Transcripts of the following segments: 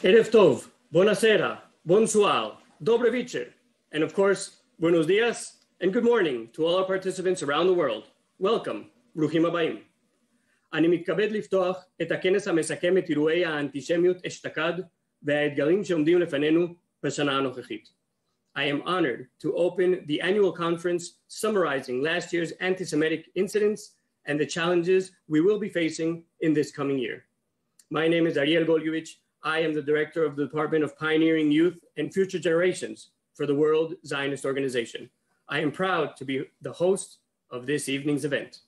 Erev Tov, Buonasera, Bonsoir, Dobre Вечер, and of course, Buenos Dias and good morning to all our participants around the world. Welcome, ברוכים הבאים. אני מתכבד לפתוח את הכנס המסכם את אירועי האנטישמיות אשתקד והאתגרים שעומדים לפנינו בשנה הנוכחית. I am honored to open the annual conference summarizing last year's anti-Semitic incidents and the challenges we will be facing in this coming year. My name is Ariel Goljevich. I am the director of the Department of Pioneering Youth and Future Generations for the World Zionist Organization. I am proud to be the host of this evening's event.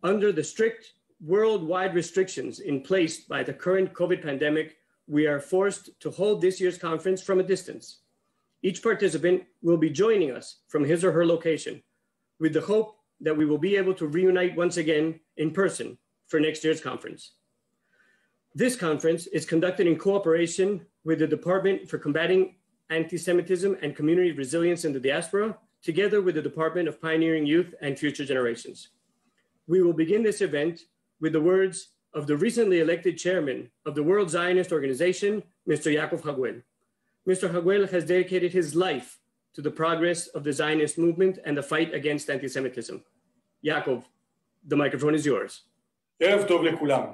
Under the strict worldwide restrictions in place by the current COVID pandemic, we are forced to hold this year's conference from a distance. Each participant will be joining us from his or her location with the hope that we will be able to reunite once again in person for next year's conference. This conference is conducted in cooperation with the Department for Combating Anti-Semitism and Community Resilience in the Diaspora, together with the Department of Pioneering Youth and Future Generations. We will begin this event with the words of the recently elected chairman of the World Zionist Organization, Mr. Yaakov Haguel. Mr. Haguel has dedicated his life to the progress of the Zionist movement and the fight against anti-Semitism. Yaakov, the microphone is yours. ערב טוב לכולם.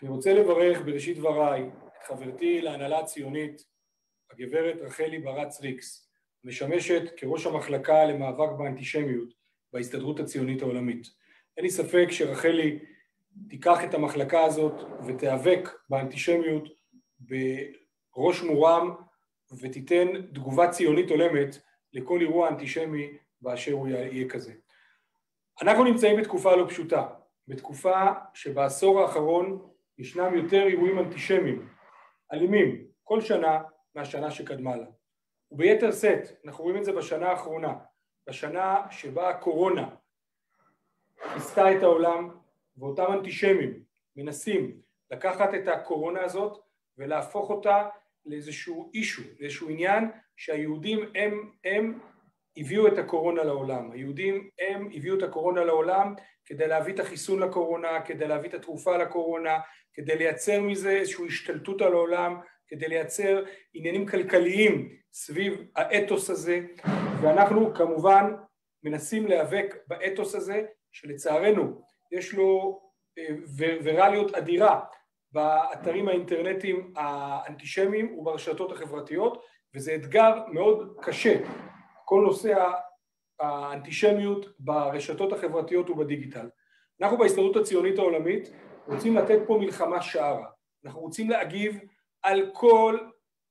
אני רוצה לברך בראשית דבריי את חברתי להנהלה הציונית, הגברת רחלי ברץ ריקס, משמשת כראש המחלקה למאבק באנטישמיות בהסתדרות הציונית העולמית. אין לי ספק שרחלי תיקח את המחלקה הזאת ותיאבק באנטישמיות בראש מורם ותיתן תגובה ציונית הולמת לכל אירוע אנטישמי באשר הוא יהיה כזה. אנחנו נמצאים בתקופה לא פשוטה, בתקופה שבעשור האחרון ישנם יותר אירועים אנטישמיים, אלימים, כל שנה מהשנה שקדמה לה. וביתר שאת, אנחנו רואים את זה בשנה האחרונה, בשנה שבה הקורונה עשתה את העולם, ואותם אנטישמים מנסים לקחת את הקורונה הזאת ולהפוך אותה לאיזשהו אישו, לאיזשהו עניין שהיהודים הם הביאו את הקורונה לעולם. היהודים הם הביאו את הקורונה לעולם כדי להביא את החיסון לקורונה, כדי להביא את התרופה לקורונה, כדי לייצר מזה איזושהי השתלטות על העולם, כדי לייצר עניינים כלכליים סביב האתוס הזה, ואנחנו כמובן מנסים להיאבק באתוס הזה, שלצערנו יש לו ויראליות אדירה באתרים האינטרנטיים האנטישמיים וברשתות החברתיות, וזה אתגר מאוד קשה, כל נושא האנטישמיות ברשתות החברתיות ובדיגיטל. אנחנו בהסתדרות הציונית העולמית רוצים לתת פה מלחמה שערה, אנחנו רוצים להגיב על כל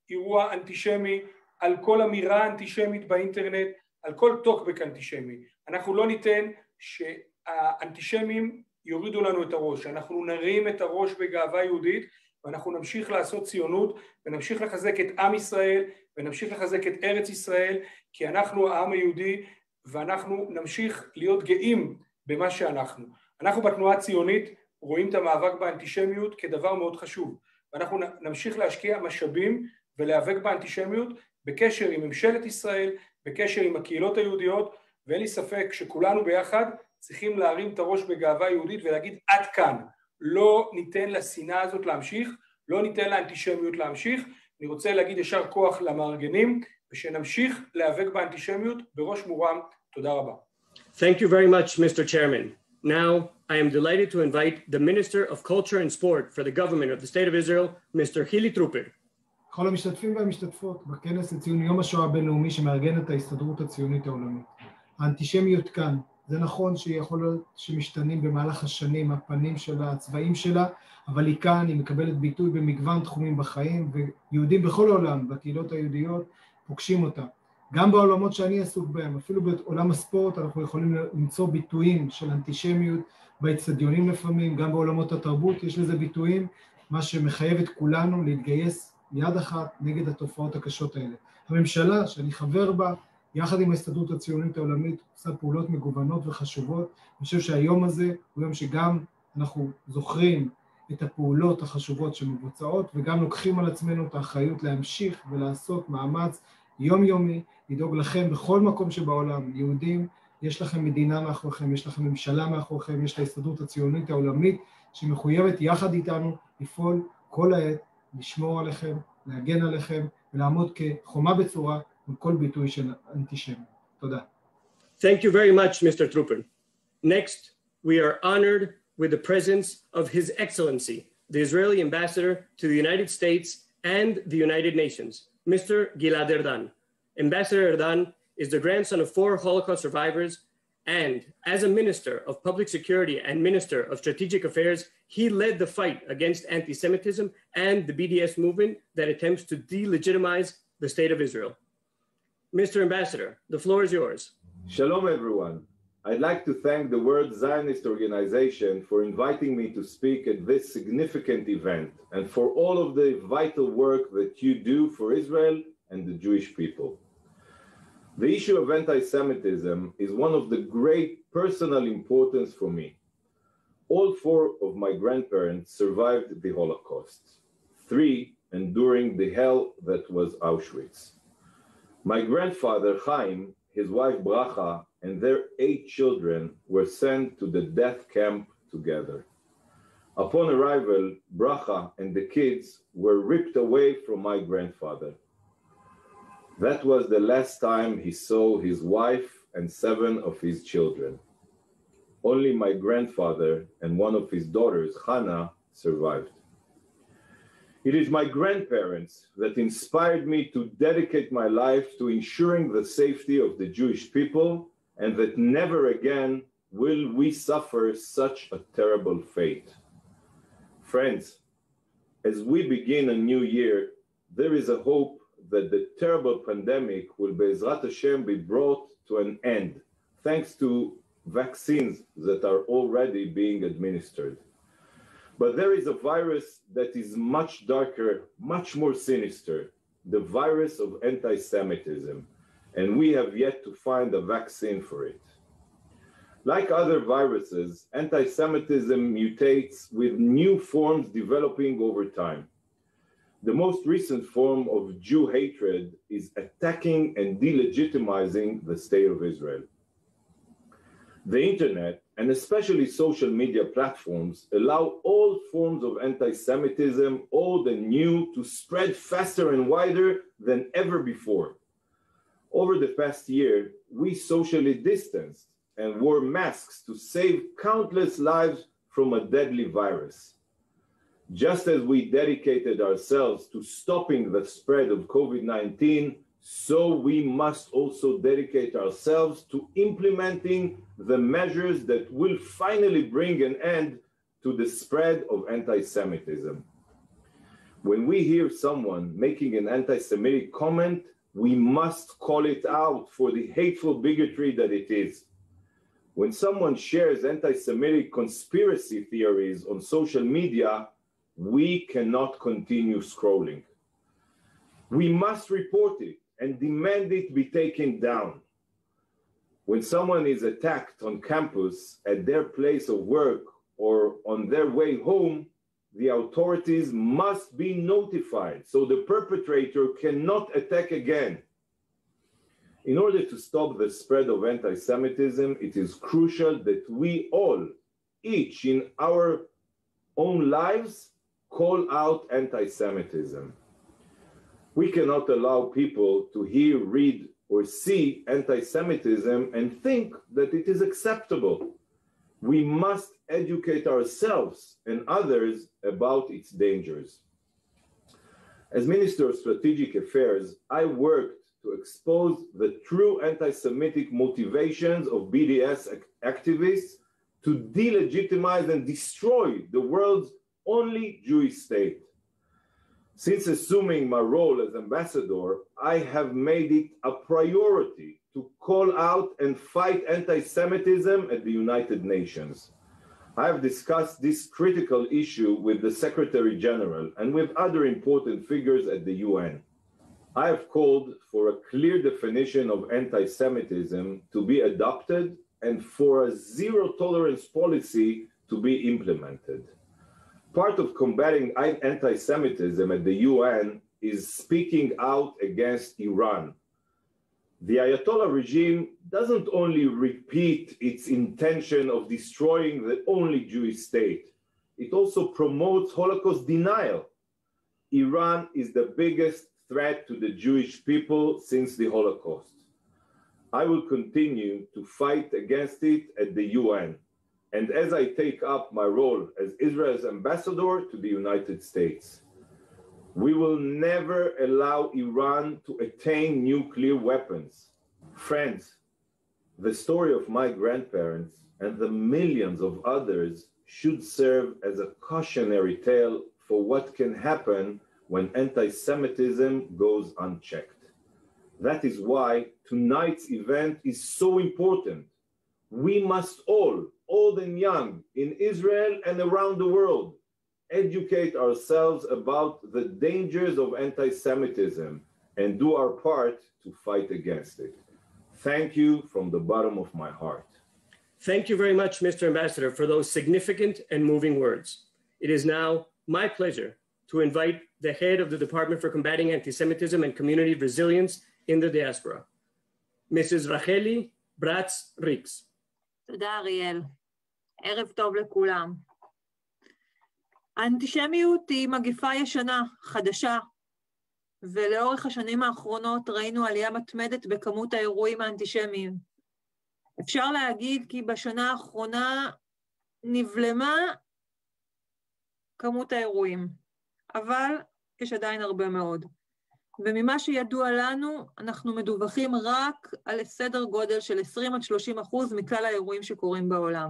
אירוע אנטישמי, על כל אמירה אנטישמית באינטרנט, על כל טוקבק אנטישמי. אנחנו לא ניתן שהאנטישמים יורידו לנו את הראש, אנחנו נרים את הראש בגאווה יהודית, ואנחנו נמשיך לעשות ציונות, ונמשיך לחזק את עם ישראל, ונמשיך לחזק את ארץ ישראל, כי אנחנו העם היהודי, ואנחנו נמשיך להיות גאים במה שאנחנו. אנחנו בתנועה הציונית רואים את המאבק באנטישמיות כדבר מאוד חשוב, ואנחנו נמשיך להשקיע משאבים ולהיאבק באנטישמיות בקשר עם ממשלת ישראל, בקשר עם הקהילות היהודיות, ואין לי ספק שכולנו ביחד צריכים להרים את הראש בגאווה יהודית ולהגיד עד כאן, לא ניתן לשנאה הזאת להמשיך, לא ניתן לאנטישמיות להמשיך. אני רוצה להגיד ישר כוח למארגנים, ושנמשיך להיאבק באנטישמיות בראש מורם. תודה רבה. Thank you very much, Mr. Chairman. Now, I am delighted to invite the Minister of Culture and Sport for the government of the State of Israel, Mr. Hili Trooper. כל המשתתפים והמשתתפות בכנס לציון יום השואה הבינלאומי שמארגנת ההסתדרות הציונית העולמית. האנטישמיות כאן, זה נכון שיכול להיות שמשתנים במהלך השנים הפנים שלה, הצבעים שלה, אבל היא כאן, היא מקבלת ביטוי במגוון תחומים בחיים, ויהודים בכל העולם, בקהילות היהודיות, פוגשים אותה. גם בעולמות שאני עסוק בהם, אפילו בעולם הספורט, אנחנו יכולים למצוא ביטויים של אנטישמיות באצטדיונים לפעמים, גם בעולמות התרבות יש לזה ביטויים, מה שמחייב את כולנו להתגייס יד אחת נגד התופעות הקשות האלה. הממשלה שאני חבר בה, יחד עם ההסתדרות הציונית העולמית, עושה פעולות מגוונות וחשובות. אני חושב שהיום הזה הוא יום שגם אנחנו זוכרים את הפעולות החשובות שמבוצעות, וגם לוקחים על עצמנו את האחריות להמשיך ולעשות מאמץ יומיומי, לדאוג לכם בכל מקום שבעולם. יהודים, יש לכם מדינה מאחוריכם, יש לכם ממשלה מאחוריכם, יש את ההסתדרות הציונית העולמית, שמחויבת יחד איתנו לפעול כל העת, לשמור עליכם, להגן עליכם, ולעמוד כחומה בצורה עם כל ביטוי של אנטישמי. תודה. Thank you very much, Mr. Trooper. Next, we are honored with the presence of His Excellency, the Israeli Ambassador to the United States and the United Nations, Mr. Gilad Erdan. Ambassador Erdan is the grandson of 4 Holocaust survivors, and as a Minister of Public Security and Minister of Strategic Affairs, he led the fight against anti-Semitism and the BDS movement that attempts to delegitimize the State of Israel. Mr. Ambassador, the floor is yours. Shalom, everyone. I'd like to thank the World Zionist Organization for inviting me to speak at this significant event and for all of the vital work that you do for Israel and the Jewish people. The issue of anti-Semitism is one of the great personal importance for me. All 4 of my grandparents survived the Holocaust, 3 enduring the hell that was Auschwitz. My grandfather, Chaim, his wife, Bracha, and their 8 children were sent to the death camp together. Upon arrival, Bracha and the kids were ripped away from my grandfather. That was the last time he saw his wife and 7 of his children. Only my grandfather and one of his daughters, Hannah, survived. It is my grandparents that inspired me to dedicate my life to ensuring the safety of the Jewish people, and that never again will we suffer such a terrible fate. Friends, as we begin a new year, there is a hope that the terrible pandemic will, Be'ezrat Hashem, be brought to an end, thanks to vaccines that are already being administered. But there is a virus that is much darker, much more sinister, the virus of anti-Semitism, and we have yet to find a vaccine for it. Like other viruses, anti-Semitism mutates with new forms developing over time. The most recent form of Jew hatred is attacking and delegitimizing the state of Israel. The internet, and especially social media platforms, allow all forms of anti-Semitism, old and new, to spread faster and wider than ever before. Over the past year, we socially distanced and wore masks to save countless lives from a deadly virus. Just as we dedicated ourselves to stopping the spread of COVID-19, so we must also dedicate ourselves to implementing the measures that will finally bring an end to the spread of anti-Semitism. When we hear someone making an anti-Semitic comment, we must call it out for the hateful bigotry that it is. When someone shares anti-Semitic conspiracy theories on social media, we cannot continue scrolling. We must report it and demand it be taken down. When someone is attacked on campus, at their place of work, or on their way home, the authorities must be notified so the perpetrator cannot attack again. In order to stop the spread of anti-Semitism, it is crucial that we all, each in our own lives, call out anti-Semitism. We cannot allow people to hear, read, or see anti-Semitism and think that it is acceptable. We must educate ourselves and others about its dangers. As Minister of Strategic Affairs, I worked to expose the true anti-Semitic motivations of BDS activists to delegitimize and destroy the world's only Jewish state. Since assuming my role as ambassador, I have made it a priority to call out and fight anti-Semitism at the United Nations. I have discussed this critical issue with the Secretary General and with other important figures at the UN. I have called for a clear definition of anti-Semitism to be adopted and for a zero-tolerance policy to be implemented. Part of combating anti-Semitism at the UN is speaking out against Iran. The Ayatollah regime doesn't only repeat its intention of destroying the only Jewish state, it also promotes Holocaust denial. Iran is the biggest threat to the Jewish people since the Holocaust. I will continue to fight against it at the UN. And as I take up my role as Israel's ambassador to the United States, we will never allow Iran to attain nuclear weapons. Friends, the story of my grandparents and the millions of others should serve as a cautionary tale for what can happen when anti-Semitism goes unchecked. That is why tonight's event is so important. We must all, old and young, in Israel and around the world, educate ourselves about the dangers of anti-Semitism and do our part to fight against it. Thank you from the bottom of my heart. Thank you very much, Mr. Ambassador, for those significant and moving words. It is now my pleasure to invite the head of the Department for Combating Anti-Semitism and Community Resilience in the Diaspora, Mrs. Racheli Bratz-Rix. תודה אריאל. ערב טוב לכולם. האנטישמיות היא מגפה ישנה, חדשה, ולאורך השנים האחרונות ראינו עלייה מתמדת בכמות האירועים האנטישמיים. אפשר להגיד כי בשנה האחרונה נבלמה כמות האירועים, אבל יש עדיין הרבה מאוד. וממה שידוע לנו, אנחנו מדווחים רק על סדר גודל של 20-30% מכלל האירועים שקורים בעולם.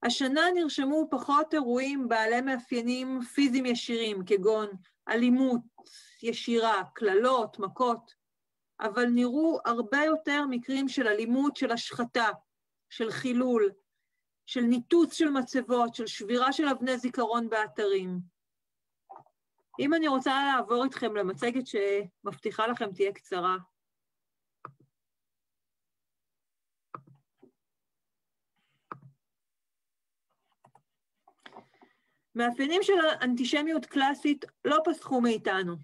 השנה נרשמו פחות אירועים בעלי מאפיינים פיזיים ישירים, כגון אלימות ישירה, כללות, מכות, אבל נראו הרבה יותר מקרים של אלימות, של השחתה, של חילול, של ניתוץ של מצבות, של שבירה של אבני זיכרון באתרים. אם אני רוצה לעבור איתכם למצגת שמבטיחה לכם תהיה קצרה. מאפיינים של אנטישמיות קלאסית לא פסחו מאיתנו.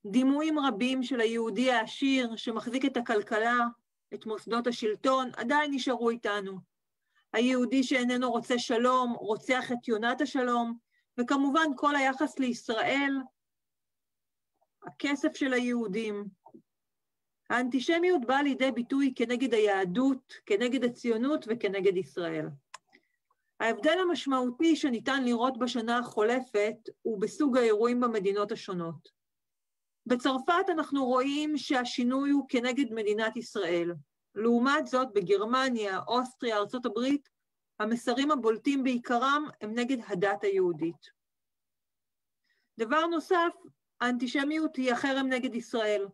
דימויים רבים של היהודי העשיר שמחזיק את הכלכלה, את מוסדות השלטון, עדיין נשארו איתנו. היהודי שאיננו רוצה שלום, רוצח את יונת השלום, וכמובן כל היחס לישראל, הכסף של היהודים. האנטישמיות באה לידי ביטוי כנגד היהדות, כנגד הציונות וכנגד ישראל. ההבדל המשמעותי שניתן לראות בשנה החולפת הוא בסוג האירועים במדינות השונות. בצרפת אנחנו רואים שהשינוי הוא כנגד מדינת ישראל. לעומת זאת, בגרמניה, אוסטריה, ארצות הברית, המסרים הבולטים בעיקרם הם נגד הדת היהודית. דבר נוסף, האנטישמיות היא החרם נגד ישראל.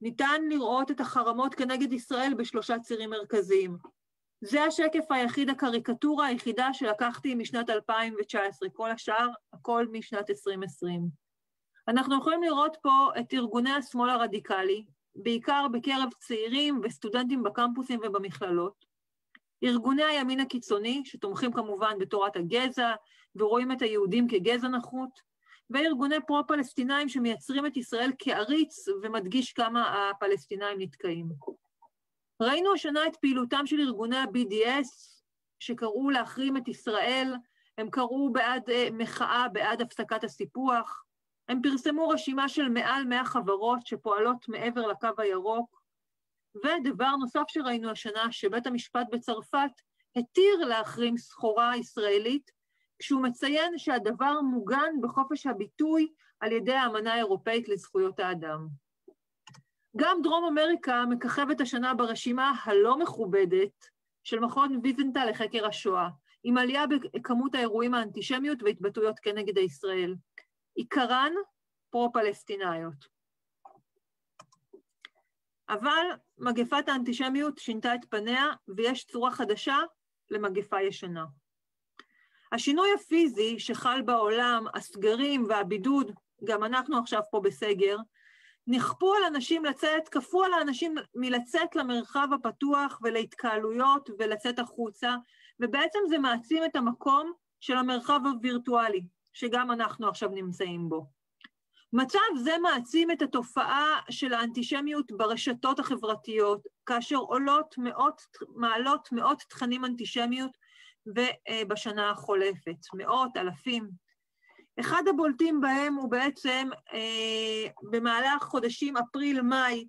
ניתן לראות את החרמות כנגד ישראל בשלושה צירים מרכזיים. זה השקף היחיד, הקריקטורה היחידה שלקחתי משנת 2019, כל השאר, הכל משנת 2020. אנחנו יכולים לראות פה את ארגוני השמאל הרדיקלי, בעיקר בקרב צעירים וסטודנטים בקמפוסים ובמכללות, ארגוני הימין הקיצוני, שתומכים כמובן בתורת הגזע, ורואים את היהודים כגזע נחות, וארגוני פרו-פלסטינאים שמייצרים את ישראל כעריץ, ומדגיש כמה הפלסטינאים נתקעים. ראינו השנה את פעילותם של ארגוני ה-BDS, שקראו להחרים את ישראל, הם קראו בעד מחאה, בעד הפסקת הסיפוח, הם פרסמו רשימה של מעל 100 חברות שפועלות מעבר לקו הירוק, ודבר נוסף שראינו השנה, שבית המשפט בצרפת התיר להחרים סחורה ישראלית, כשהוא מציין שהדבר מוגן בחופש הביטוי על ידי האמנה האירופאית לזכויות האדם. גם דרום אמריקה מככבת השנה ברשימה הלא מכובדת של מכון ויזנטל לחקר השואה, עם עלייה בכמות האירועים האנטישמיות והתבטאויות כנגד ישראל. עיקרן פרו-פלסטינאיות. אבל מגפת האנטישמיות שינתה את פניה, ויש צורה חדשה למגפה ישנה. השינוי הפיזי שחל בעולם, הסגרים והבידוד, גם אנחנו עכשיו פה בסגר, נכפו על אנשים לצאת, כפו על האנשים מלצאת למרחב הפתוח ולהתקהלויות ולצאת החוצה, ובעצם זה מעצים את המקום של המרחב הווירטואלי, שגם אנחנו עכשיו נמצאים בו. מצב זה מעצים את התופעה של האנטישמיות ברשתות החברתיות, כאשר מעלות מאות תכנים אנטישמיות בשנה החולפת, מאות, אלפים. אחד הבולטים בהם הוא בעצם במהלך חודשים אפריל-מאי,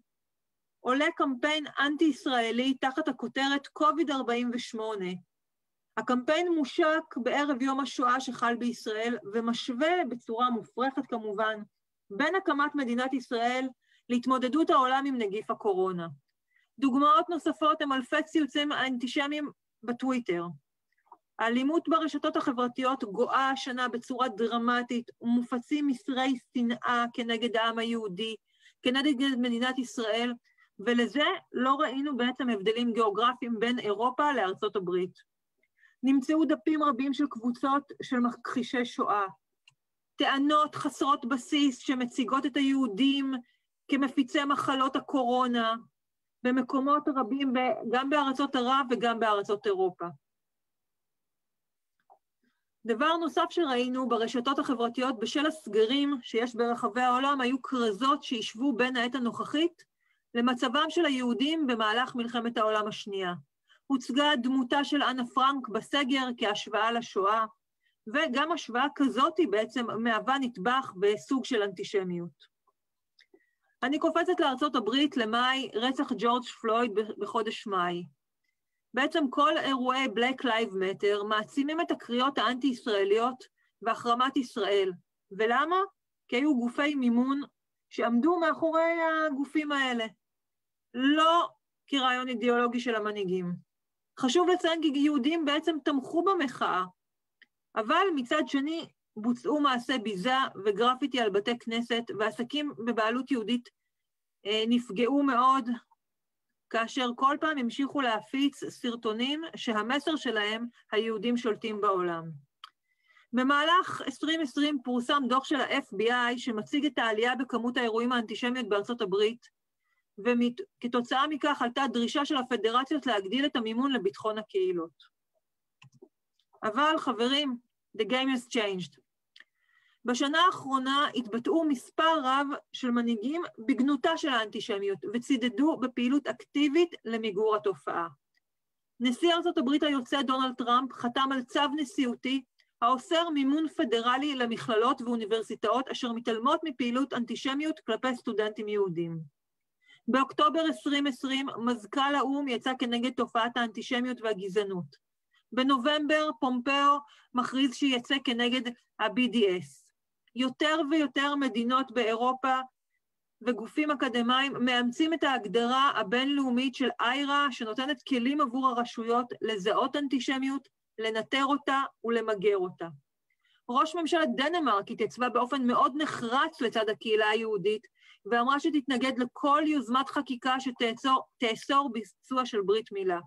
עולה קמפיין אנטי-ישראלי תחת הכותרת COVID-48. הקמפיין מושק בערב יום השואה שחל בישראל, ומשווה בצורה מופרכת כמובן, בין הקמת מדינת ישראל להתמודדות העולם עם נגיף הקורונה. דוגמאות נוספות הם אלפי ציוצים אנטישמיים בטוויטר. האלימות ברשתות החברתיות גואה השנה בצורה דרמטית, ומופצים מסרי שנאה כנגד העם היהודי, כנגד מדינת ישראל, ולזה לא ראינו בעצם הבדלים גיאוגרפיים בין אירופה לארצות הברית. נמצאו דפים רבים של קבוצות של מכחישי שואה, טענות חסרות בסיס שמציגות את היהודים כמפיצי מחלות הקורונה, במקומות רבים, גם בארצות ערב וגם בארצות אירופה. דבר נוסף שראינו ברשתות החברתיות בשל הסגרים שיש ברחבי העולם, היו כרזות שישבו בין העת הנוכחית למצבם של היהודים במהלך מלחמת העולם השנייה. הוצגה דמותה של אנה פרנק בסגר כהשוואה לשואה, וגם השוואה כזאת היא בעצם מהווה נטבח בסוג של אנטישמיות. אני קופצת לארצות הברית למאי, רצח ג'ורג' פלויד בחודש מאי. בעצם כל אירועי Black Lives Matter מעצימים את הקריאות האנטי-ישראליות והחרמת ישראל. ולמה? כי היו גופי מימון שעמדו מאחורי הגופים האלה. לא כרעיון אידיאולוגי של המנהיגים. חשוב לציין כי יהודים בעצם תמכו במחאה, אבל מצד שני בוצעו מעשי ביזה וגרפיטי על בתי כנסת, ועסקים בבעלות יהודית נפגעו מאוד, כאשר כל פעם המשיכו להפיץ סרטונים שהמסר שלהם היהודים שולטים בעולם. במהלך 2020 פורסם דוח של ה-FBI שמציג את העלייה בכמות האירועים האנטישמיות בארצות הברית, וכתוצאה מכך עלתה דרישה של הפדרציות להגדיל את המימון לביטחון הקהילות. אבל חברים, the game has changed. בשנה האחרונה התבטאו מספר רב של מנהיגים בגנותה של האנטישמיות, וצידדו בפעילות אקטיבית למיגור התופעה. נשיא ארצות הברית היוצא דונלד טראמפ חתם על צו נשיאותי האוסר מימון פדרלי למכללות ואוניברסיטאות אשר מתעלמות מפעילות אנטישמיות כלפי סטודנטים יהודים. באוקטובר 2020 מזכ"ל האו"ם יצא כנגד תופעת האנטישמיות והגזענות. בנובמבר פומפאו מכריז שיצא כנגד ה-BDS. יותר ויותר מדינות באירופה וגופים אקדמיים מאמצים את ההגדרה הבינלאומית של איירה, שנותנת כלים עבור הרשויות לזהות אנטישמיות, לנטר אותה ולמגר אותה. ראש ממשלת דנמרק התייצבה באופן מאוד נחרץ לצד הקהילה היהודית, ואמרה שתתנגד לכל יוזמת חקיקה שתאסור ביצוע של ברית מילה.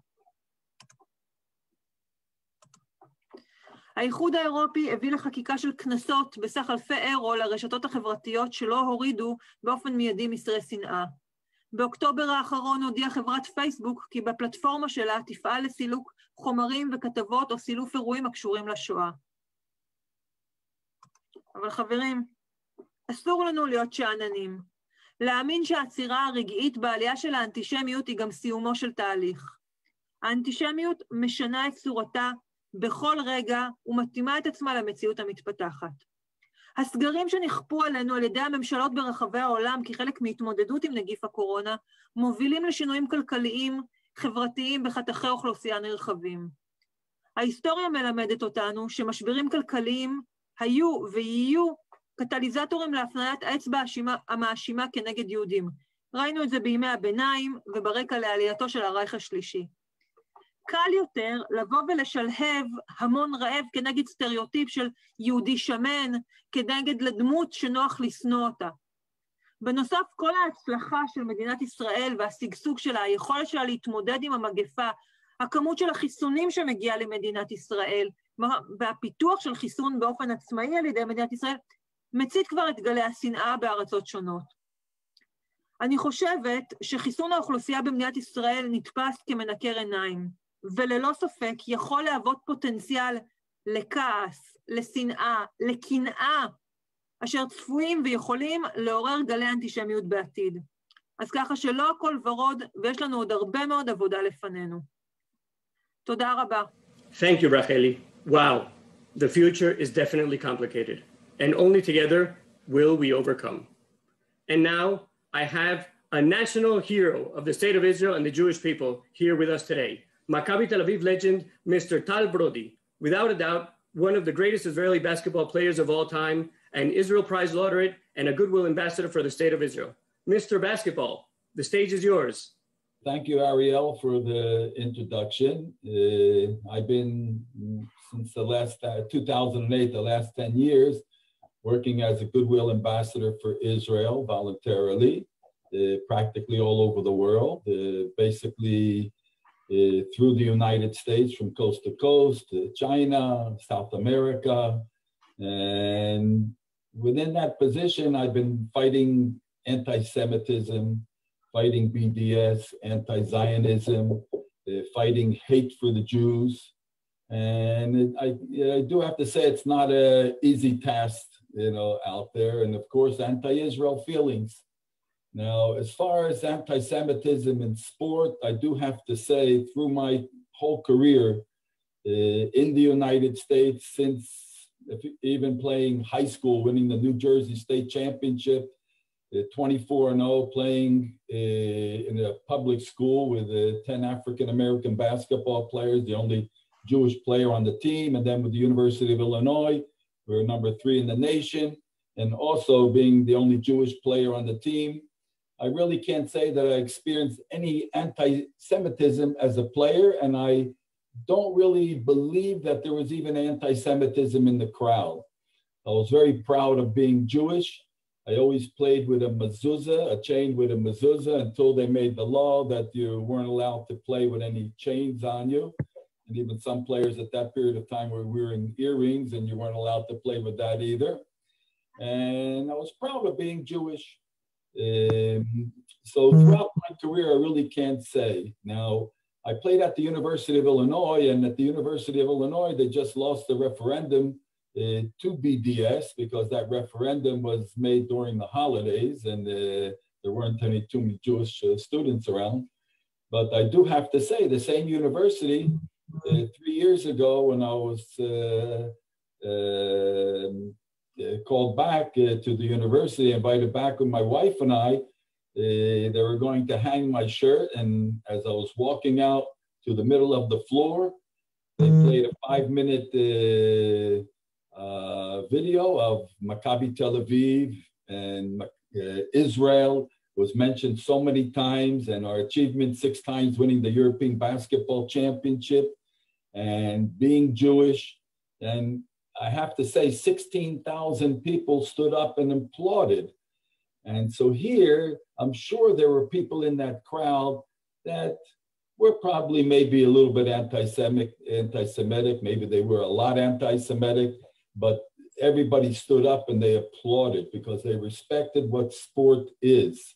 האיחוד האירופי הביא לחקיקה של קנסות בסך אלפי אירו לרשתות החברתיות שלא הורידו באופן מיידי מסרי שנאה. באוקטובר האחרון הודיעה חברת פייסבוק כי בפלטפורמה שלה תפעל לסילוק חומרים וכתבות או סילוף אירועים הקשורים לשואה. אבל חברים, אסור לנו להיות שאננים. להאמין שהעצירה הרגעית בעלייה של האנטישמיות היא גם סיומו של תהליך. האנטישמיות משנה את צורתה בכל רגע ומתאימה את עצמה למציאות המתפתחת. הסגרים שנכפו עלינו על ידי הממשלות ברחבי העולם כחלק מהתמודדות עם נגיף הקורונה, מובילים לשינויים כלכליים, חברתיים בחתכי אוכלוסייה נרחבים. ההיסטוריה מלמדת אותנו שמשברים כלכליים היו ויהיו קטליזטורים להפניית האצבע המאשימה כנגד יהודים. ראינו את זה בימי הביניים וברקע לעלייתו של הרייך השלישי. קל יותר לבוא ולשלהב המון רעב כנגד סטריאוטיפ של יהודי שמן, כנגד לדמות שנוח לשנוא אותה. בנוסף, כל ההצלחה של מדינת ישראל והשגשוג שלה, היכולת שלה להתמודד עם המגפה, הכמות של החיסונים שמגיעה למדינת ישראל, והפיתוח של חיסון באופן עצמאי על ידי מדינת ישראל, מצית כבר את גלי השנאה בארצות שונות. אני חושבת שחיסון האוכלוסייה במדינת ישראל נתפס כמנקר עיניים, וללא ספק יכול להוות פוטנציאל לכעס, לשנאה, לקנאה, אשר צפויים ויכולים לעורר גלי אנטישמיות בעתיד. אז ככה שלא הכל ורוד, ויש לנו עוד הרבה מאוד עבודה לפנינו. תודה רבה. Thank you, Racheli. Wow, the future is definitely complicated, and only together will we overcome. And now I have a national hero of the state of Israel and the Jewish people here with us today. Maccabi Tel Aviv legend, Mr. Tal Brody, without a doubt, one of the greatest Israeli basketball players of all time, an Israel Prize laureate, and a goodwill ambassador for the state of Israel. Mr. Basketball, the stage is yours. Thank you, Ariel, for the introduction. I've been, since the last 2008, the last 10 years, working as a goodwill ambassador for Israel voluntarily, practically all over the world, basically through the United States, from coast to coast, China, South America. And within that position, I've been fighting anti-Semitism, fighting BDS, anti-Zionism, fighting hate for the Jews. And I do have to say it's not an easy task, out there. And of course, anti-Israel feelings. Now, as far as anti-Semitism in sport, I do have to say through my whole career in the United States, since even playing high school, winning the New Jersey State Championship, 24-0, playing in a public school with 10 African-American basketball players, the only Jewish player on the team, and then with the University of Illinois, we were number 3 in the nation, and also being the only Jewish player on the team. I really can't say that I experienced any anti-Semitism as a player, and I don't really believe that there was even anti-Semitism in the crowd. I was very proud of being Jewish. I always played with a mezuzah, a chain with a mezuzah, until they made the law that you weren't allowed to play with any chains on you. And even some players at that period of time were wearing earrings, and you weren't allowed to play with that either. And I was proud of being Jewish. So throughout my career, I really can't say. Now, I played at the University of Illinois, and at the University of Illinois, they just lost the referendum to BDS, because that referendum was made during the holidays, and there weren't too many Jewish students around. But I do have to say, the same university, 3 years ago, when I was called back to the university, invited back with my wife and I, they were going to hang my shirt, and as I was walking out to the middle of the floor, they played a 5-minute video of Maccabi Tel Aviv, and Israel was mentioned so many times, and our achievement 6 times winning the European Basketball Championship, and being Jewish. And I have to say, 16,000 people stood up and applauded. And so here, I'm sure there were people in that crowd that were probably maybe a little bit anti-Semitic, maybe they were a lot anti-Semitic, but everybody stood up and they applauded because they respected what sport is.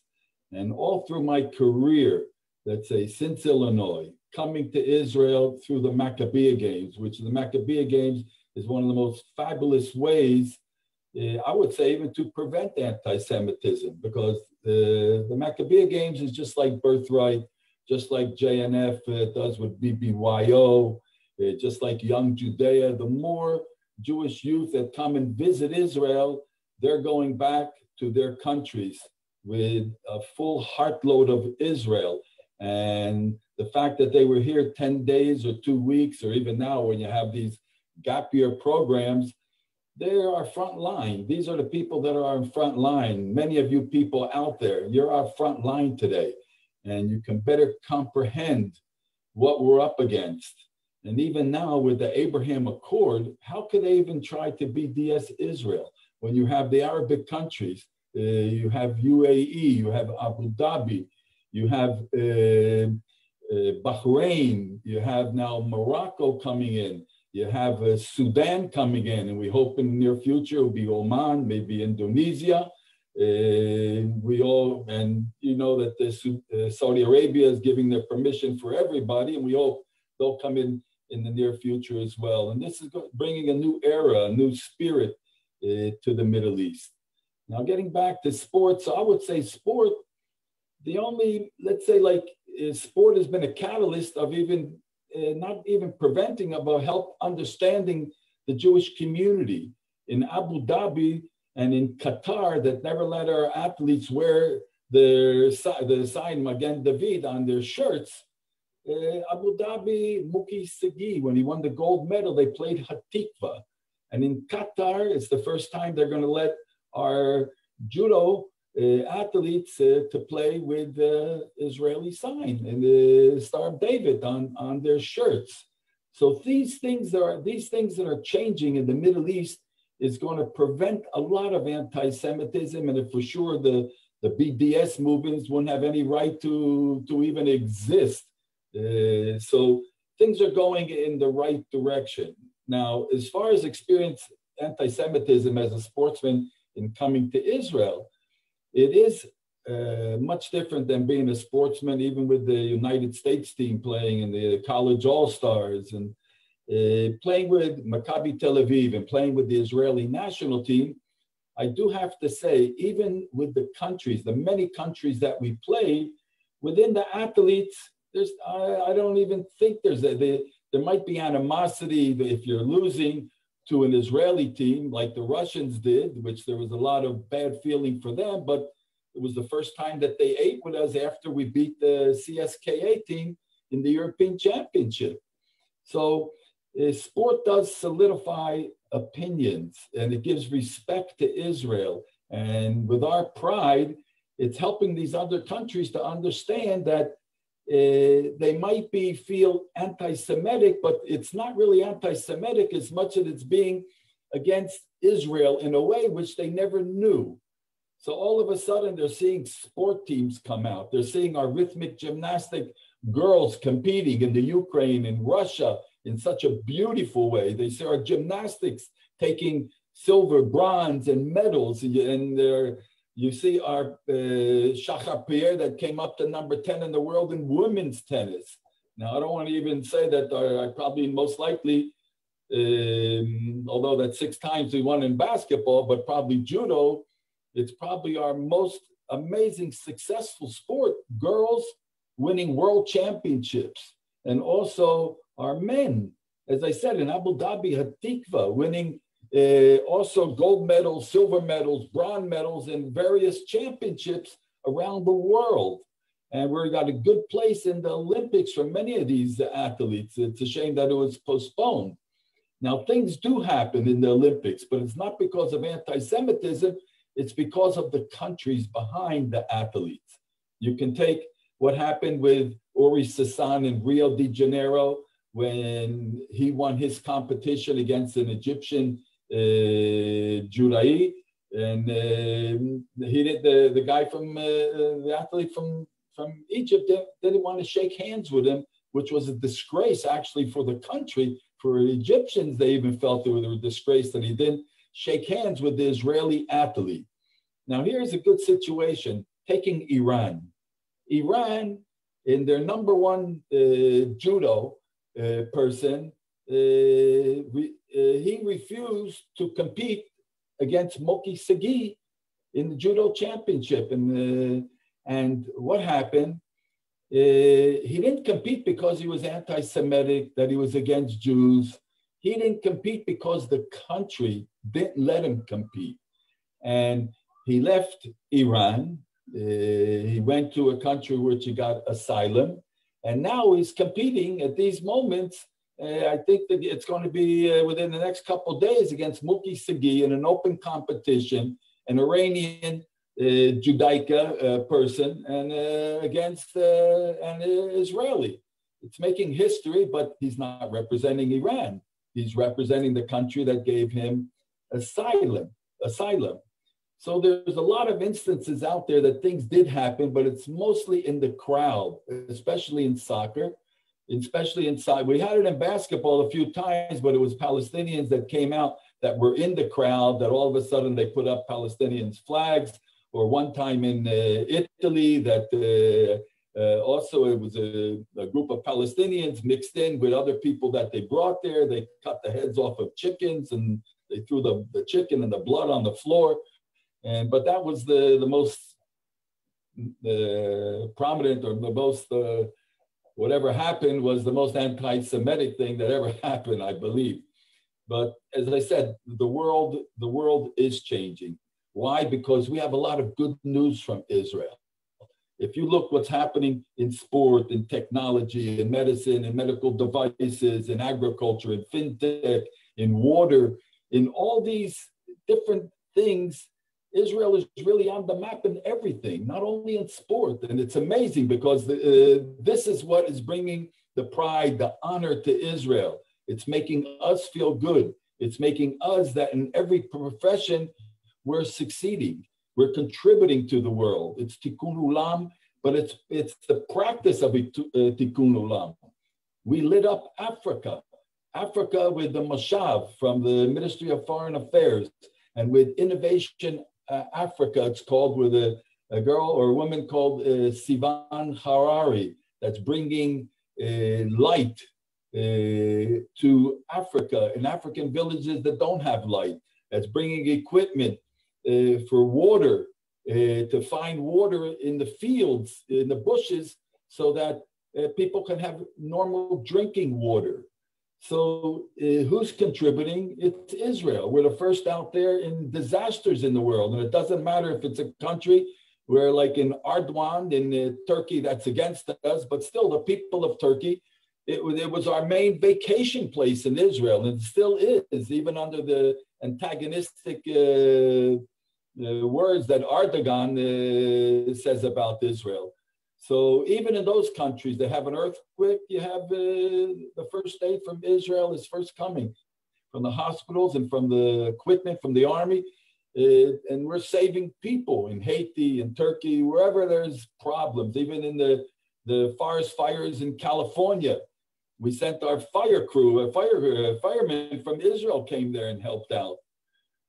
And all through my career, let's say since Illinois, coming to Israel through the Maccabi Games, which the Maccabi Games is one of the most fabulous ways, I would say, even to prevent anti-Semitism, because the Maccabi Games is just like Birthright, just like JNF does with BBYO, just like Young Judea. The more Jewish youth that come and visit Israel, they're going back to their countries with a full heartload of Israel. And the fact that they were here 10 days or 2 weeks, or even now when you have these gap year programs, they are front line. These are the people that are in front line. Many of you people out there, you're our front line today, and you can better comprehend what we're up against. And even now with the Abraham Accord, how could they even try to BDS Israel when you have the Arabic countries? You have UAE, you have Abu Dhabi, you have Bahrain, you have now Morocco coming in, you have Sudan coming in, and we hope in the near future it will be Oman, maybe Indonesia. And you know that Saudi Arabia is giving their permission for everybody, and we hope they'll come in the near future as well. And this is bringing a new era, a new spirit to the Middle East. Now, getting back to sports, so I would say sport, the only, let's say, like, sport has been a catalyst of even, not even preventing, but help understanding the Jewish community in Abu Dhabi and in Qatar, that never let our athletes wear the sign Magen David on their shirts. Abu Dhabi, Muki Segi, when he won the gold medal, they played Hatikva. And in Qatar, it's the first time they're going to let our judo athletes to play with the Israeli sign and the Star of David on their shirts. So these things that are changing in the Middle East is going to prevent a lot of anti-Semitism, and for sure the BDS movements wouldn't have any right to even exist. So things are going in the right direction. Now, as far as experience anti-Semitism as a sportsman in coming to Israel, it is much different than being a sportsman, even with the United States team playing in the college all-stars, and playing with Maccabi Tel Aviv and playing with the Israeli national team. I do have to say, even with the countries, the many countries that we played, within the athletes, I don't even think there might be animosity if you're losing to an Israeli team like the Russians did, which there was a lot of bad feeling for them, but It was the first time that they ate with us after we beat the CSKA team in the European Championship. So sport does solidify opinions, and it gives respect to Israel. And with our pride, it's helping these other countries to understand that they might feel anti-Semitic, but it's not really anti-Semitic as much as it's being against Israel in a way which they never knew. So all of a sudden, they're seeing sport teams come out. They're seeing our rhythmic gymnastic girls competing in the Ukraine and Russia in such a beautiful way. They see our gymnastics taking silver, bronze, and medals. And you see our Shachar Pierre that came up to number 10 in the world in women's tennis. Now, I don't want to even say that I probably most likely, although that's 6 times we won in basketball, but probably judo, it's probably our most amazing, successful sport. Girls winning world championships, and also our men, as I said, in Abu Dhabi, Hatikva, winning also gold medals, silver medals, bronze medals in various championships around the world. And we got a good place in the Olympics for many of these athletes. It's a shame that it was postponed. Now, things do happen in the Olympics, but it's not because of anti-Semitism. It's because of the countries behind the athletes. You can take what happened with Uri Sassan in Rio de Janeiro when he won his competition against an Egyptian Jurai, and he did the guy from the athlete from Egypt didn't want to shake hands with him, which was a disgrace actually for the country. For Egyptians, they even felt it was a disgrace that he didn't shake hands with the Israeli athlete. Now, here's a good situation, taking Iran. Iran, in their number one judo person, he refused to compete against Moki Segi in the judo championship. And what happened? He didn't compete because he was anti-Semitic, that he was against Jews. He didn't compete because the country didn't let him compete. And he left Iran. He went to a country which he got asylum. And now he's competing at these moments. I think that it's going to be within the next couple of days against Moki Segi in an open competition, an Iranian Judaica person, and against an Israeli. It's making history, but he's not representing Iran. He's representing the country that gave him asylum. So there's a lot of instances out there that things did happen, but it's mostly in the crowd, especially in soccer, especially inside. We had it in basketball a few times, but it was Palestinians that came out that were in the crowd that all of a sudden they put up Palestinians' flags. Or one time in Italy that also it was a group of Palestinians mixed in with other people that they brought there. They cut the heads off of chickens and they threw the chicken and the blood on the floor. But that was the most prominent, or the most, whatever happened was the most anti-Semitic thing that ever happened, I believe. But as I said, the world is changing. Why? Because we have a lot of good news from Israel. If you look what's happening in sport, in technology, in medicine, in medical devices, in agriculture, in fintech, in water, in all these different things, Israel is really on the map in everything, not only in sport. And it's amazing because this is what is bringing the pride, the honor to Israel. It's making us feel good. It's making us that in every profession, we're succeeding. We're contributing to the world. It's tikkun ulam, but it's the practice of tikkun ulam. We lit up Africa with the Moshav from the Ministry of Foreign Affairs, and with Innovation Africa, it's called, with a girl or a woman called Sivan Harari, that's bringing light to Africa, in African villages that don't have light, that's bringing equipment for water, to find water in the fields, in the bushes, so that people can have normal drinking water. So who's contributing? It's Israel. We're the first out there in disasters in the world. And it doesn't matter if it's a country We're like in Erdogan in Turkey that's against us, but still the people of Turkey, it was our main vacation place in Israel, and it still is, even under the antagonistic words that Erdogan says about Israel. So even in those countries, they have an earthquake, you have the first aid from Israel is first coming from the hospitals and from the equipment from the army. And we're saving people in Haiti and Turkey, wherever there's problems, even in the forest fires in California. We sent our fire crew, firemen from Israel came there and helped out.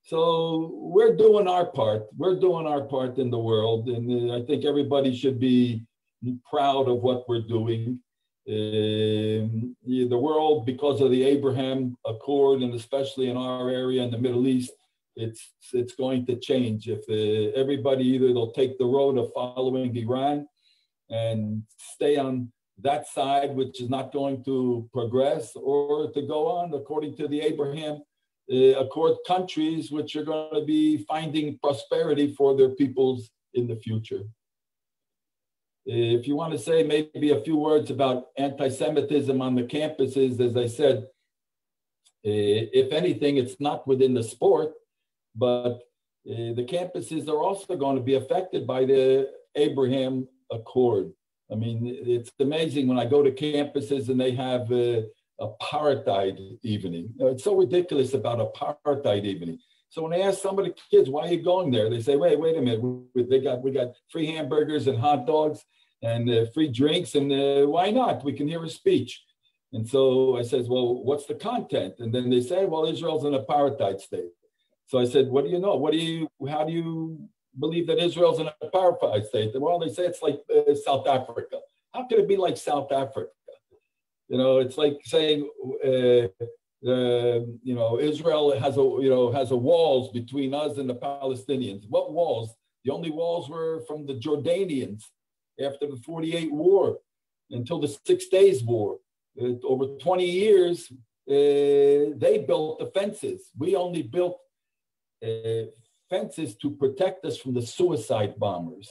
So we're doing our part. We're doing our part in the world. And I think everybody should be proud of what we're doing. The world, because of the Abraham Accord, and especially in our area in the Middle East, it's going to change. If everybody either they'll take the road of following Iran and stay on that side, which is not going to progress, or to go on according to the Abraham Accord countries, which are going to be finding prosperity for their peoples in the future. If you want to say maybe a few words about anti-Semitism on the campuses, as I said, if anything, it's not within the sport, but the campuses are also going to be affected by the Abraham Accord. I mean, it's amazing when I go to campuses and they have apartheid evening. It's so ridiculous about apartheid evening. So when I ask some of the kids, why are you going there? They say, wait a minute, we got free hamburgers and hot dogs and free drinks, and why not? We can hear a speech. And so I says, well, what's the content? And then they say, well, Israel's an apartheid state. So I said, what do you know? How do you believe that Israel's an apartheid state? Well, they say it's like South Africa. How could it be like South Africa? You know, it's like saying, Israel has a walls between us and the Palestinians. What walls? The only walls were from the Jordanians after the 48 war until the 6 Days War. Over 20 years, they built the fences. We only built fences to protect us from the suicide bombers.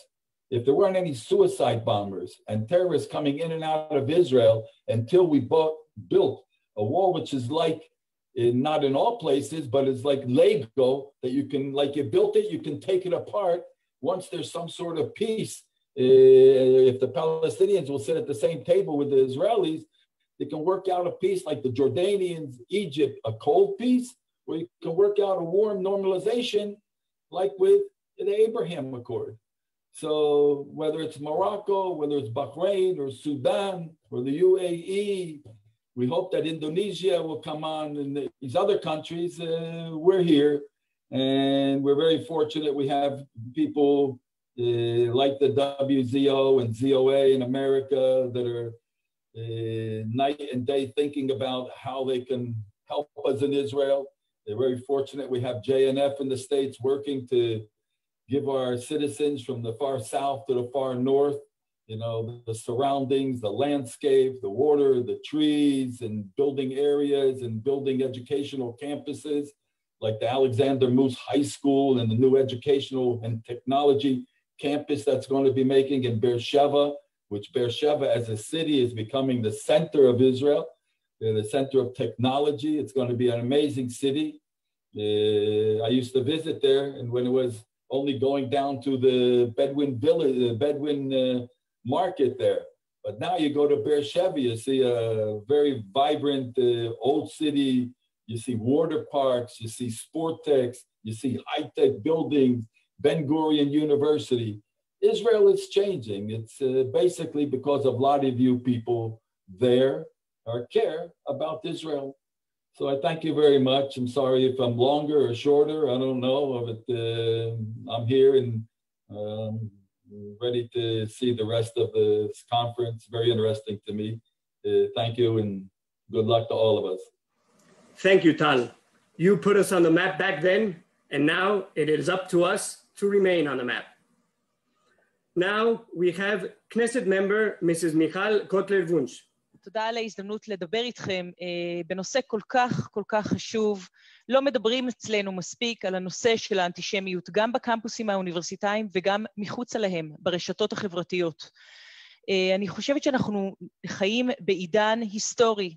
If there weren't any suicide bombers and terrorists coming in and out of Israel until we built a wall, which is like, not in all places, but it's like Lego, that you can, like you built it, you can take it apart once there's some sort of peace. If the Palestinians will sit at the same table with the Israelis, they can work out a peace like the Jordanians, Egypt, a cold peace, or you can work out a warm normalization like with the Abraham Accord. So whether it's Morocco, whether it's Bahrain or Sudan or the UAE, we hope that Indonesia will come on, and these other countries, we're here. And we're very fortunate we have people like the WZO and ZOA in America that are night and day thinking about how they can help us in Israel. They're very fortunate we have JNF in the States working to give our citizens from the far south to the far north, the surroundings, the landscape, the water, the trees, and building areas and building educational campuses like the Alexander Moose High School and the new educational and technology campus that's going to be making in Beersheba, which Beersheba as a city is becoming the center of Israel, the center of technology. It's going to be an amazing city. I used to visit there, and when it was only going down to the Bedouin village, the Bedouin market there. But now you go to Beersheba, you see a very vibrant old city. You see water parks, you see Sportex, you see high-tech buildings, Ben Gurion University. Israel is changing. It's basically because of a lot of you people there care about Israel. So I thank you very much. I'm sorry if I'm longer or shorter. I don't know. But I'm here and ready to see the rest of this conference. Very interesting to me. Thank you and good luck to all of us. Thank you, Tal. You put us on the map back then, and now it is up to us to remain on the map. Now we have Knesset member Mrs. Michal Kotler-Wunsch. תודה על ההזדמנות לדבר איתכם בנושא כל כך חשוב. לא מדברים אצלנו מספיק על הנושא של האנטישמיות, גם בקמפוסים האוניברסיטאיים וגם מחוץ להם, ברשתות החברתיות. אני חושבת שאנחנו חיים בעידן היסטורי.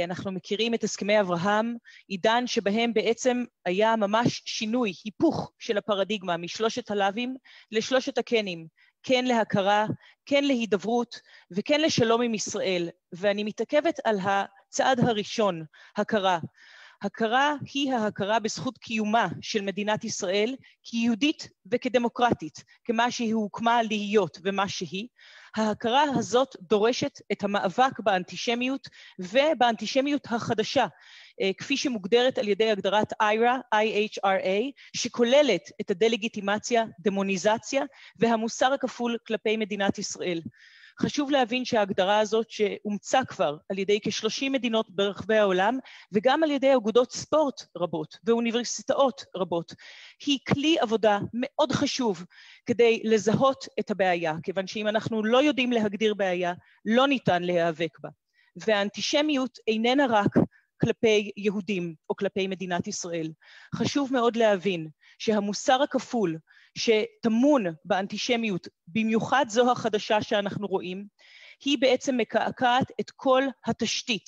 אנחנו מכירים את הסכמי אברהם, עידן שבהם בעצם היה ממש שינוי, היפוך של הפרדיגמה משלושת הלאווים לשלושת הכנים. כן להכרה, כן להידברות וכן לשלום עם ישראל. ואני מתעכבת על הצעד הראשון, הכרה. הכרה היא ההכרה בזכות קיומה של מדינת ישראל כיהודית וכדמוקרטית, כמה שהיא הוקמה להיות ומה שהיא. ההכרה הזאת דורשת את המאבק באנטישמיות ובאנטישמיות החדשה, כפי שמוגדרת על ידי הגדרת IHRA, שכוללת את הדלגיטימציה, דמוניזציה והמוסר הכפול כלפי מדינת ישראל. חשוב להבין שההגדרה הזאת שאומצה כבר על ידי כ-30 מדינות ברחבי העולם, וגם על ידי אגודות ספורט רבות ואוניברסיטאות רבות, היא כלי עבודה מאוד חשוב כדי לזהות את הבעיה, כיוון שאם אנחנו לא יודעים להגדיר בעיה, לא ניתן להיאבק בה. והאנטישמיות איננה רק כלפי יהודים או כלפי מדינת ישראל. חשוב מאוד להבין שהמוסר הכפול שטמון באנטישמיות, במיוחד זו החדשה שאנחנו רואים, היא בעצם מקעקעת את כל התשתית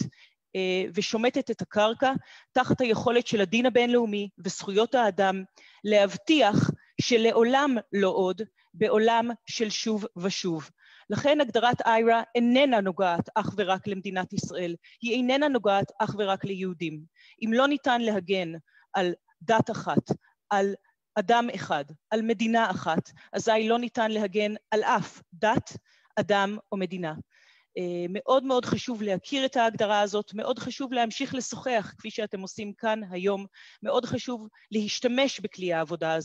ושומטת את הקרקע תחת היכולת של הדין הבינלאומי וזכויות האדם להבטיח שלעולם לא עוד בעולם של שוב ושוב. לכן הגדרת IHRA איננה נוגעת אך ורק למדינת ישראל, היא איננה נוגעת אך ורק ליהודים. אם לא ניתן להגן על דת אחת, על אדם אחד, על מדינה אחת, אזי לא ניתן להגן על אף דת, אדם או מדינה. מאוד מאוד חשוב להכיר את ההגדרה הזאת, מאוד חשוב להמשיך לשוחח, כפי שאתם עושים כאן היום, מאוד חשוב להשתמש בכלי העבודה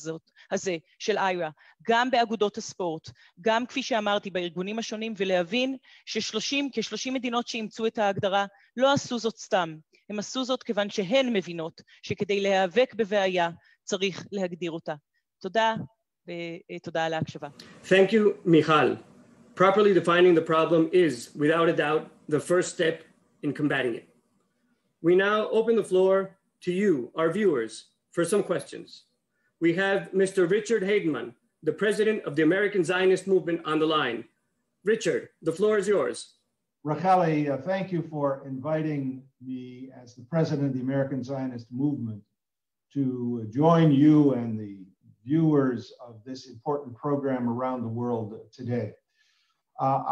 הזה של IHRA, גם באגודות הספורט, גם כפי שאמרתי בארגונים השונים, ולהבין כ-30 מדינות שאימצו את ההגדרה לא עשו זאת סתם, הם עשו זאת כיוון שהן מבינות שכדי להיאבק בבעיה צריך להגדיר אותה. תודה, ותודה על ההקשבה. Thank you, Michal. Properly defining the problem is, without a doubt, the first step in combating it. We now open the floor to you, our viewers, for some questions. We have Mr. Richard Haydenman, the president of the American Zionist Movement, on the line. Richard, the floor is yours. Racheli, thank you for inviting me as the president of the American Zionist Movement to join you and the viewers of this important program around the world today.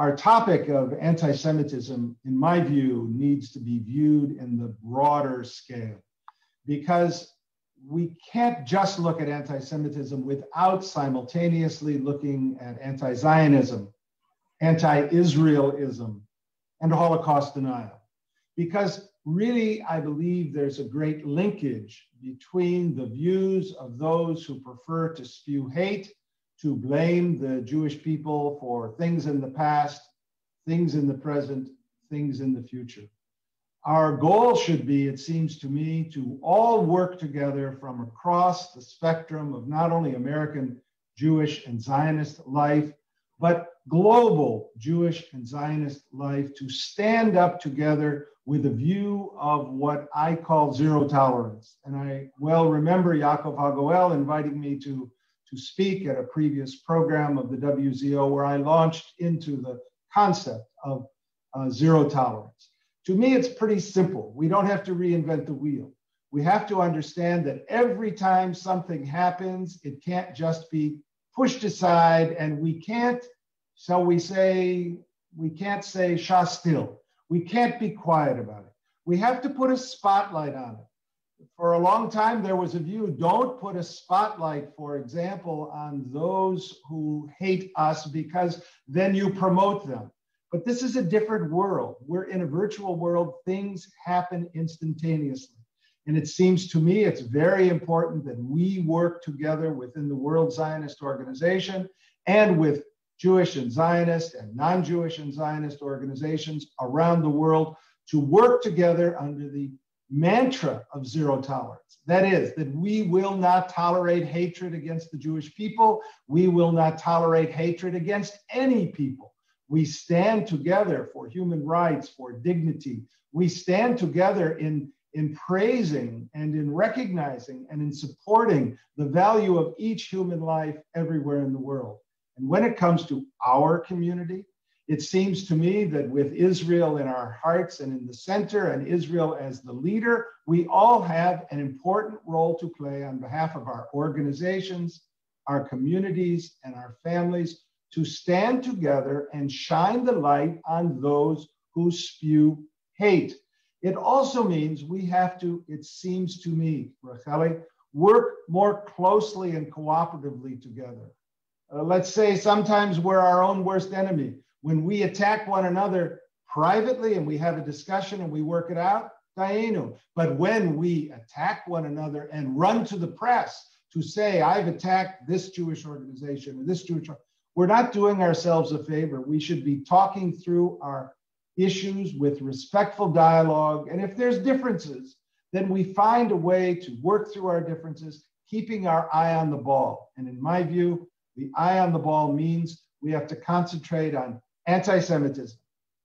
Our topic of anti-Semitism, in my view, needs to be viewed in the broader scale, because we can't just look at anti-Semitism without simultaneously looking at anti-Zionism, anti-Israelism, and Holocaust denial. Because really, I believe there's a great linkage between the views of those who prefer to spew hate, to blame the Jewish people for things in the past, things in the present, things in the future. Our goal should be, it seems to me, to all work together from across the spectrum of not only American Jewish and Zionist life, but global Jewish and Zionist life, to stand up together with a view of what I call zero tolerance. And I well remember Yaakov Hagoel inviting me to speak at a previous program of the WZO where I launched into the concept of zero tolerance. To me, it's pretty simple. We don't have to reinvent the wheel. We have to understand that every time something happens, it can't just be pushed aside, and we can't, shall we say, we can't say shah still. We can't be quiet about it. We have to put a spotlight on it. For a long time, there was a view, don't put a spotlight, for example, on those who hate us, because then you promote them. But this is a different world. We're in a virtual world. Things happen instantaneously. And it seems to me it's very important that we work together within the World Zionist Organization and with Jewish and Zionist and non-Jewish and Zionist organizations around the world to work together under the mantra of zero tolerance. That is, that we will not tolerate hatred against the Jewish people. We will not tolerate hatred against any people. We stand together for human rights, for dignity. We stand together in praising and in recognizing and in supporting the value of each human life everywhere in the world. And when it comes to our community, it seems to me that with Israel in our hearts and in the center and Israel as the leader, we all have an important role to play on behalf of our organizations, our communities, and our families to stand together and shine the light on those who spew hate. It also means we have to, it seems to me, Racheli, work more closely and cooperatively together. Let's say sometimes we're our own worst enemy. When we attack one another privately and we have a discussion and we work it out, Dainu. But when we attack one another and run to the press to say, I've attacked this Jewish organization or this Jewish, we're not doing ourselves a favor. We should be talking through our issues with respectful dialogue. And if there's differences, then we find a way to work through our differences, keeping our eye on the ball. And in my view, the eye on the ball means we have to concentrate on anti-Semitism,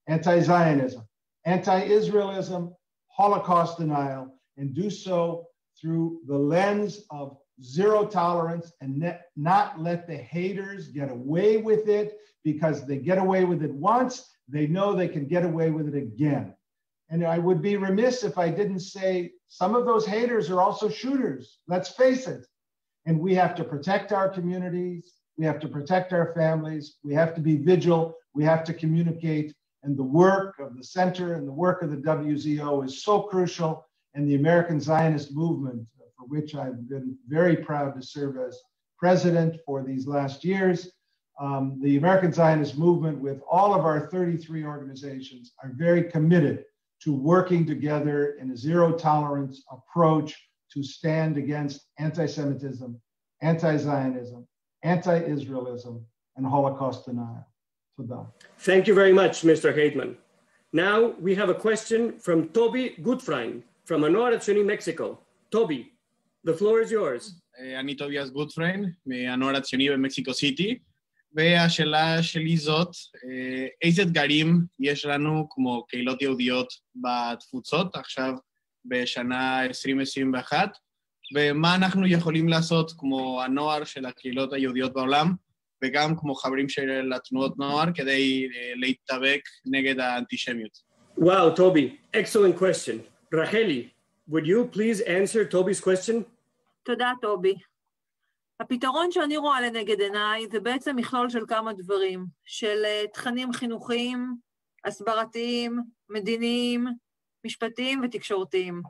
anti-Zionism, anti-Israelism, Holocaust denial, and do so through the lens of zero tolerance and not let the haters get away with it, because they get away with it once, they know they can get away with it again. And I would be remiss if I didn't say some of those haters are also shooters, let's face it. And we have to protect our communities, we have to protect our families, we have to be vigilant, we have to communicate, and the work of the center and the work of the WZO is so crucial, and the American Zionist movement, for which I've been very proud to serve as president for these last years. The American Zionist movement, with all of our 33 organizations, are very committed to working together in a zero tolerance approach to stand against anti-Semitism, anti-Zionism, anti-Israelism, and Holocaust denial. Thank you very much, Mr. Heitman. Now we have a question from Toby Gutfrein from הנוער הציוני, Mexico. Toby, the floor is yours. אני טוביאס גוטפריין, מהנוער הציוני במקסיקו סיטי, והשאלה שלי זאת, איזה אתגרים יש לנו כמו קהילות יהודיות בתפוצות עכשיו בשנה 2021, ומה אנחנו יכולים לעשות כמו הנוער של הקהילות היהודיות בעולם, וגם כמו חברים של התנועות נוער כדי להתאבק נגד האנטישמיות. Wow, Toby, excellent question. Racheli, would you please answer Toby's question? תודה, טובי. הפתרון שאני רואה לנגד עיניי זה בעצם מכלול של כמה דברים, של תכנים חינוכיים, הסברתיים, מדיניים, משפטיים ותקשורתיים.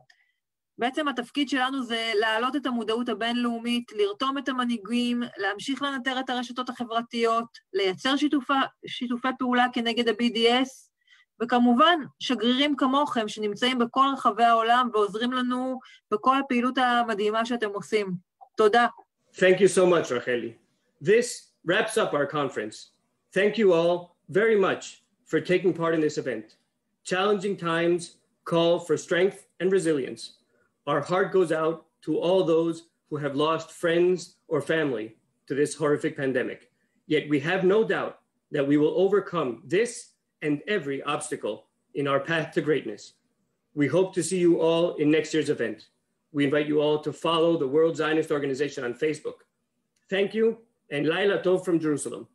בעצם התפקיד שלנו זה להעלות את המודעות הבינלאומית, לרתום את המנהיגים, להמשיך לנטר את הרשתות החברתיות, לייצר שיתופי פעולה כנגד ה-BDS, וכמובן שגרירים כמוכם שנמצאים בכל רחבי העולם ועוזרים לנו בכל הפעילות המדהימה שאתם עושים. תודה. Thank you so much, Racheli. This wraps up our conference. Thank you all very much for taking part in this event. Challenging times call for strength and resilience. Our heart goes out to all those who have lost friends or family to this horrific pandemic. Yet we have no doubt that we will overcome this and every obstacle in our path to greatness. We hope to see you all in next year's event. We invite you all to follow the World Zionist Organization on Facebook. Thank you, and Laila Tov from Jerusalem.